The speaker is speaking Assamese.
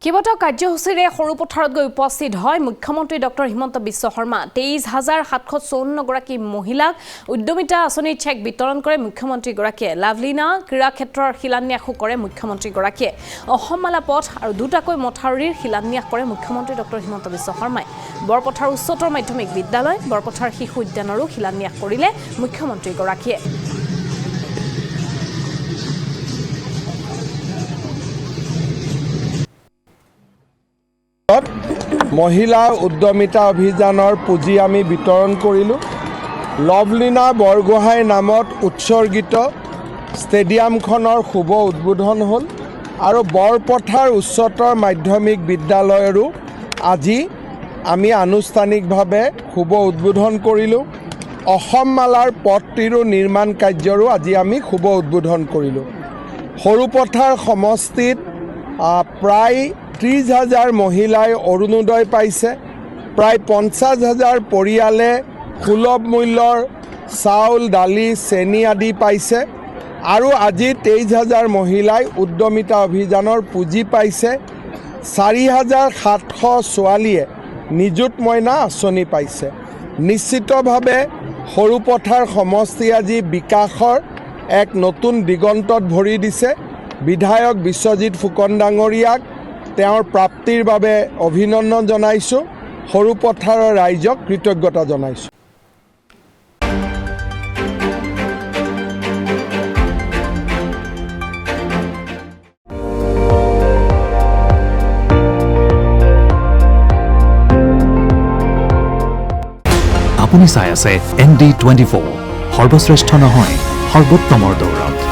কেইবাটাও কাৰ্যসূচীৰে সৰুপথাৰত গৈ উপস্থিত হয় মুখ্যমন্ত্ৰী ডক্টৰ হিমন্ত বিশ্ব শৰ্মা ২৩,৭৫৪ গৰাকী মহিলাক উদ্যমিতা আঁচনিৰ চেক বিতৰণ কৰে মুখ্যমন্ত্ৰী গৰাকীয়ে লাভলীনা ক্ৰীড়া ক্ষেত্ৰৰ শিলান্যাসো কৰে মুখ্যমন্ত্ৰী গৰাকীয়ে অসমমালা পথ আৰু দুটাকৈ মথাউৰিৰ শিলান্যাস কৰে মুখ্যমন্ত্ৰী ডক্টৰ হিমন্ত বিশ্ব শৰ্মাই বৰপথাৰ উচ্চতৰ মাধ্যমিক বিদ্যালয় বৰপথাৰ শিশু উদ্যানৰো শিলান্যাস কৰিলে মুখ্যমন্ত্ৰী গৰাকীয়ে মহিলা উদ্যমিতা অভিযানৰ পুঁজি আমি বিতৰণ কৰিলোঁ লভলীনা বৰগোহাঁই নামত উৎসৰ্গিত ষ্টেডিয়ামখনৰ শুভ উদ্বোধন হ'ল আৰু বৰপথাৰ উচ্চতৰ মাধ্যমিক বিদ্যালয়ৰো আজি আমি আনুষ্ঠানিকভাৱে শুভ উদ্বোধন কৰিলোঁ অসমমালাৰ পথটিৰো নিৰ্মাণ কাৰ্যৰো আজি আমি শুভ উদ্বোধন কৰিলোঁ সৰুপথাৰ সমষ্টিত প্ৰায় ৩০,০০০ মহিলাই অৰুণোদয় পাইছে প্ৰায় ৫০,০০০ পৰিয়ালে সুলভ মূল্যৰ চাউল দালি চেনি আদি পাইছে আৰু আজি ২৩,০০০ মহিলাই উদ্যমিতা অভিযানৰ পুঁজি পাইছে ৪,৭০০ ছোৱালীয়ে নিযুত মইনা আঁচনি পাইছে নিশ্চিতভাৱে সৰুপথাৰ সমষ্টি আজি বিকাশৰ এক নতুন দিগন্তত ভৰি দিছে বিধায়ক বিশ্বজিৎ ফুকন ডাঙৰীয়াক তেওঁৰ প্ৰাপ্তিৰ বাবে অভিনন্দন জনাইছোঁ সৰুপথাৰৰ ৰাইজক কৃতজ্ঞতা জনাইছোঁ আপুনি চাই আছে ND24 সৰ্বশ্ৰেষ্ঠ নহয় সৰ্বোত্তমৰ দৌৰত